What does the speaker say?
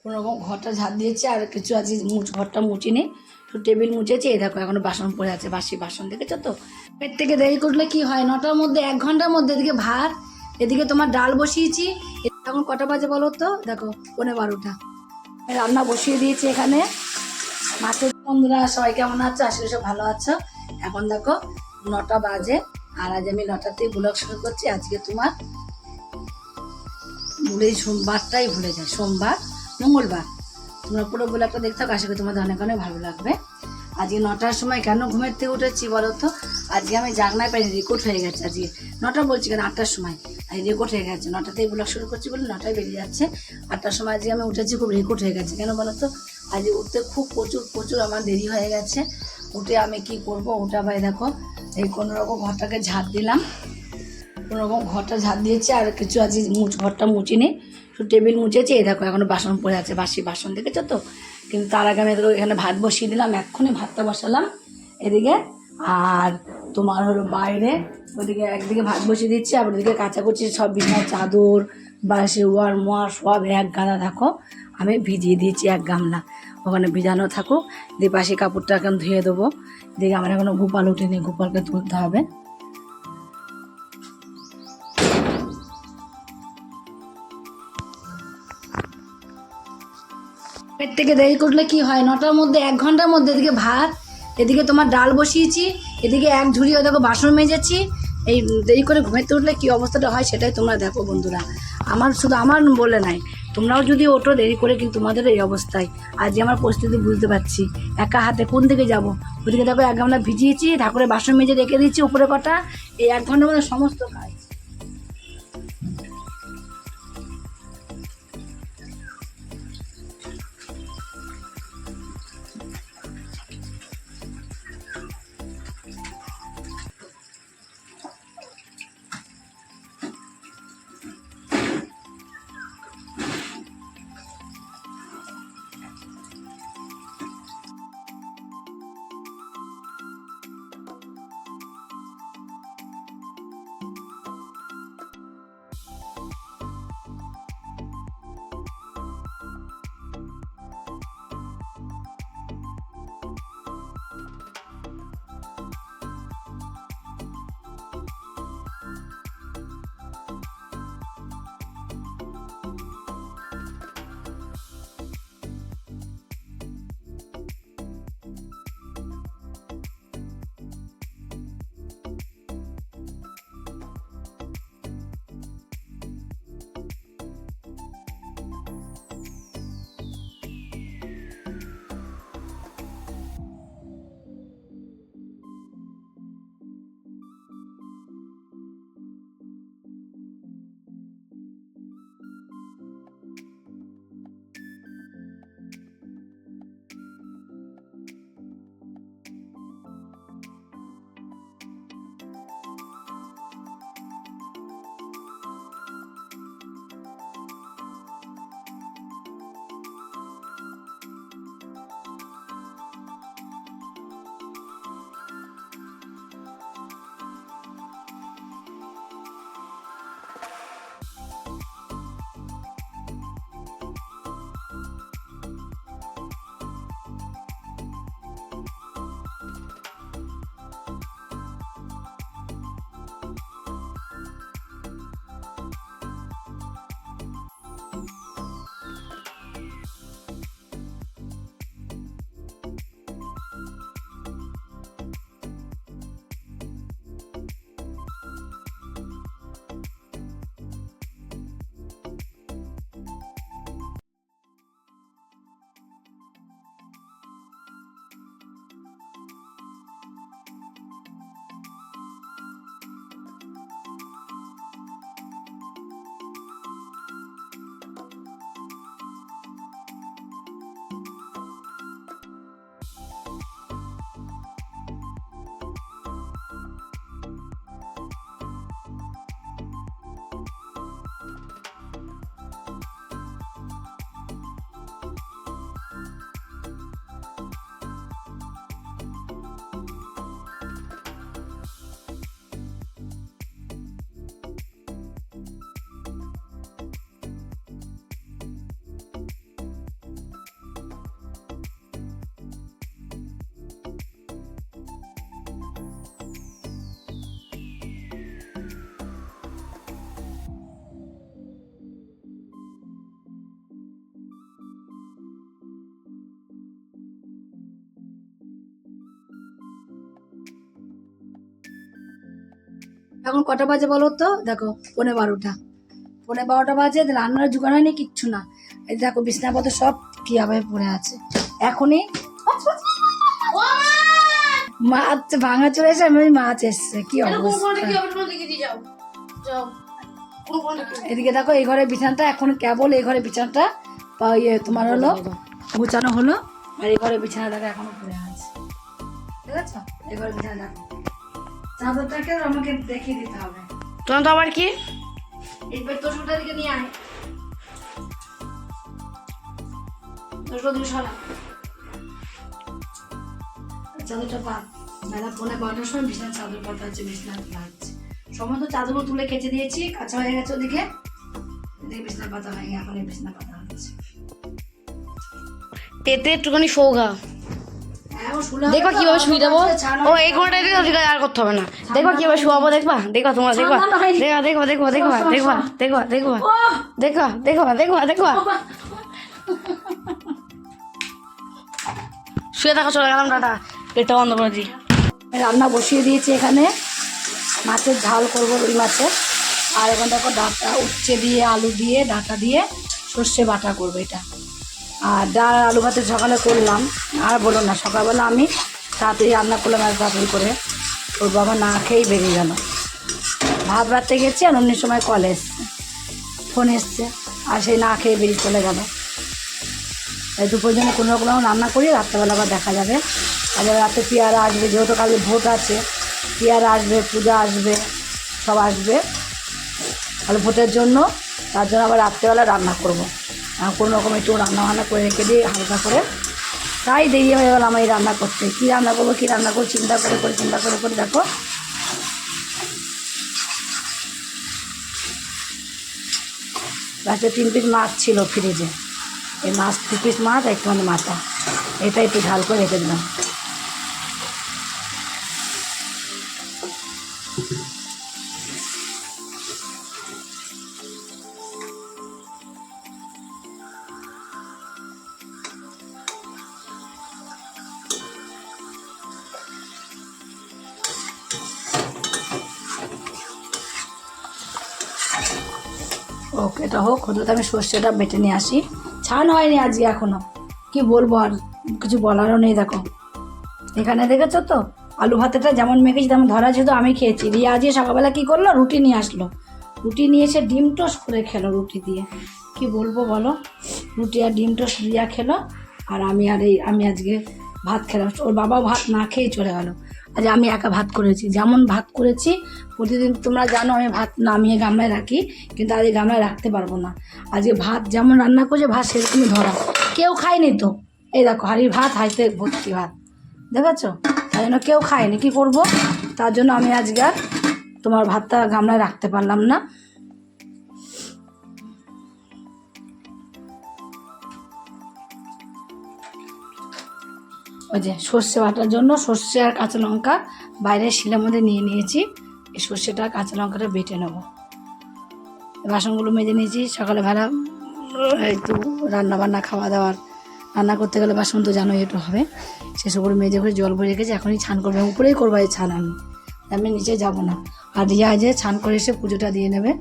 কোনোরকম ঘরটা ঝাড় দিয়েছি, আর কিছু আজ ঘরটা মুছিনি, একটু টেবিল মুছেছি। এই দেখো এখনো বাসন পড়ে আছে, বাসি বাসন, দেখেছো তো। এর থেকে দেরি করলে কি হয়, 9টার মধ্যে 1 ঘন্টার মধ্যে এদিকে ভাত, এদিকে তোমার ডাল বসিয়েছি। এখন কটা বাজে বলো তো, দেখো 11:15। রান্না বসিয়ে দিয়েছি এখানে। মাছের বন্ধুরা সবাই কেমন আছো, আসলে সব ভালো আছো। এখন দেখো 9টা বাজে, আর আজ আমি 9টাতেই ব্লগ শুরু করছি। আজকে তোমার সোমবারটাই ভুলে যায়, সোমবার মঙ্গলবার। তোমরা পুরো ব্লগটা দেখতে থাকো, আশা করি তোমাদের অনেক অনেক ভালো লাগবে। আজকে 9টার সময় কেন ঘুমের থেকে উঠেছি বলো তো, আজকে আমি জাগনায় পাইনি, রেকর্ড হয়ে গেছে। আজকে 9টা বলছি কেন, 8টার সময় আজ রেকর্ড হয়ে গেছে। 9টাতেই ব্লগ শুরু করছি বলে 9টায় বেরিয়ে যাচ্ছে। 8টার সময় আজকে আমি উঠেছি, খুব রেকর্ড হয়ে গেছে। কেন বলো তো, আজকে উঠতে খুব প্রচুর আমার দেরি হয়ে গেছে। উঠে আমি কি করব, ওটা ভাই দেখো এই কোনোরকম ঘরটাকে ঝাড় দিলাম, কোনোরকম ঘরটা ঝাড় দিয়েছি, আর কিছু আজ ঘরটা মুছিনি, একটু টেবিল মুছেছি। এই দেখো এখনো বাসন পড়ে আছে, বাসি বাসন, দেখেছো তো। কিন্তু তার আগে আমি এখানে ভাত বসিয়ে দিলাম, এক্ষুনি ভাতটা বসালাম এদিকে। আর তোমার হলো বাইরে ওদিকে একদিকে ভাত বসিয়ে দিচ্ছি, আর ওদিকে কাচাকুচি সব বিছানার চাদর বাসি ওয়ার মোয়ার সব এক গাদা দেখো আমি ভিজিয়ে দিয়েছি, 1 গামলা। ওখানে ভিজানো থাকুক, দিয়ে পাশে কাপড়টা এখন ধুয়ে দেবো। দিকে আমার এখনো গোপাল উঠেনি, গোপালকে তুলতে হবে। এর থেকে দেরি করলে কি হয়, 9টার মধ্যে 1 ঘন্টার মধ্যে এদিকে ভাত, এদিকে তোমার ডাল বসিয়েছি, এদিকে এক ঝুড়ি দেখো বাসন মেজেছি। এই দেরি করে ঘুমাতে উঠলে কি অবস্থাটা হয় সেটাই তোমরা দেখো বন্ধুরা। শুধু আমার বলে নাই, তোমরাও যদি ওঠো দেরি করে, কিন্তু তোমাদের এই অবস্থায়। আজ আমার পরিস্থিতি বুঝতে পারছি, একা হাতে কোন দিকে যাবো। ওদিকে দেখো 1 গামলা ভিজিয়েছি, ঠাকুরের বাসন মেজে রেখে দিচ্ছি উপরে কটা। এই 1 ঘন্টার মধ্যে সমস্ত কাজ। এখন কটা বাজে বলো তো? দেখো 11:30। 11:30 বাজে, রান্নার জোগাড় হয়নি কিচ্ছু না। এই দেখো বিছনাপত্র সব কি আবার পড়ে আছে। এখনই মাছ ভাঙা চলে এসে আমি মাছ এসছে, কি অবস্থা। এদিকে দেখো এই ঘরের বিছানাটা এখন কেবল এই ঘরের বিছানাটা তোমার হলো গুছানো হলো, আর এই ঘরের বিছানা দেখো এখনো পড়ে আছে। ঠিক আছে, এই ঘরের বিছানা দেখো, চাদরটাকে আমাকে দেখিয়ে দিতে হবে। তোমার তো আবার কি এই তোষকটা দিকে নিয়ে আয়, তোষক তুমি সরা, চাদরটা পা। বেলা 11:30 সময় বিছানার চাদর পাতা হচ্ছে, বিছানা তোলা হচ্ছে। সমস্ত চাদরগুলো তুলে কেচে দিয়েছি, কাঁচা হয়ে গেছে। ওদিকে এদিকে বিছানা পাতা হয়ে গেছে, এখন এই বিছানা পাতা হচ্ছে। পেতে একটুখানি শোগা হ্যাঁ, ও শুলে দেখো কিভাবে শুয়ে দেবো। ও এই ঘন্টা আর করতে হবে না। দেখো কিভাবে শুয়াবো, দেখবা দেখো তোমরা দেখবা দেখো দেখো দেখো দেখো দেখো দেখো দেখো দেখো দেখো দেখো শুয়ে থাকা, চলে গেলাম, টাটা। পেটটা বন্ধ করে দিই। রান্না বসিয়ে দিয়েছি, এখানে মাছের ঝাল করবো, রুই মাছের। আর এখন দেখো ডাঁটা উচ্ছে দিয়ে, আলু দিয়ে, ডাঁটা দিয়ে সর্ষে বাটা করবো এটা। আর ডাল আলু ভাতের সকালে করলাম, আর বলো না, সকালবেলা আমি তাড়াতাড়ি রান্না করলাম, আর তাড়াতাড়ি করে ওর বাবা না খেয়েই বেরিয়ে গেল। ভাত রাখতে গেছি, আর অন্য সময় কল এসছে, ফোন এসছে, আর সেই না খেয়ে বেরিয়ে চলে গেল। তাই দুপুর জন্য কোনো রকম রান্না করি, রাত্রেবেলা আবার দেখা যাবে। আবার রাতে পেয়ারা আসবে, যেহেতু কালকে ভোট আছে, পেয়ারা আসবে, পূজা আসবে, সব আসবে তাহলে ভোটের জন্য। তার জন্য আবার রাত্রেবেলা রান্না করবো, আর কোনো রকম একটু রান্না করে রেখে দিই হালকা করে। তাই দেরি হয়ে গেল আমার এই রান্না করতে। কী রান্না করবো কী রান্না করবো চিন্তা করে দেখো লাস্টে 3 পিস মাছ ছিল ফ্রিজে, এই মাছ 2 পিস মাছ একটু মাথা, এটা একটু ঝাল করে রেখে দিলাম। ওকে, এটা হোক, হতে আমি সর্ষেটা বেটে নিয়ে আসি। ছান হয়নি আজকে এখনো, কি বলবো, আর কিছু বলারও নেই। দেখো এখানে দেখেছো তো, আলু ভাতেটা যেমন মেখেছি তেমন ধরা ছিল, আমি খেয়েছি। রিয়া আজকে সকালবেলা কী করলো, রুটি নিয়ে আসলো, রুটি নিয়ে এসে ডিম টোস্ট করে খেলো রুটি দিয়ে। কি বলবো বলো, রুটি আর ডিম টোস্ট রিয়া খেলো, আর আমি আজকে ভাত খেলাম। ওর বাবা ভাত না খেয়েই চলে গেলো। আজ আমি একা ভাত করেছি, যেমন ভাত করেছি প্রতিদিন তোমরা জানো আমি ভাত নামিয়ে গামলায় রাখি, কিন্তু আজ গামলায় রাখতে পারবো না। আজকে ভাত যেমন রান্না করছে ভাত সেরকমই ধরা, কেউ খায়নি তো। এই দেখো হাঁড়ির ভাত, হাঁড়িতে ভর্তি ভাত, দেখেছো? তাই জন্য কেউ খায়নি, কী করবো? তার জন্য আমি আজকে আর তোমার ভাতটা গামলায় রাখতে পারলাম না। ওই যে সর্ষে বাটার জন্য সর্ষে আর কাঁচা লঙ্কা বাইরে শিলের মধ্যে নিয়ে নিয়েছি, এই সর্ষেটা কাঁচা লঙ্কাটা বেটে নেব। বাসনগুলো মেজে নিয়েছি, সকালে ভাড়া একটু রান্নাবান্না খাওয়া দাওয়ার রান্না করতে গেলে বাসন তো জানোই একটু হবে, সেসবগুলো মেজে করে জল ভরে রেখেছি। এখনই ছান করবো, উপরেই করবো এই ছান, আমি নিচে যাব না। আর রিয়া যে ছান করে এসে পুজোটা দিয়ে নেবে।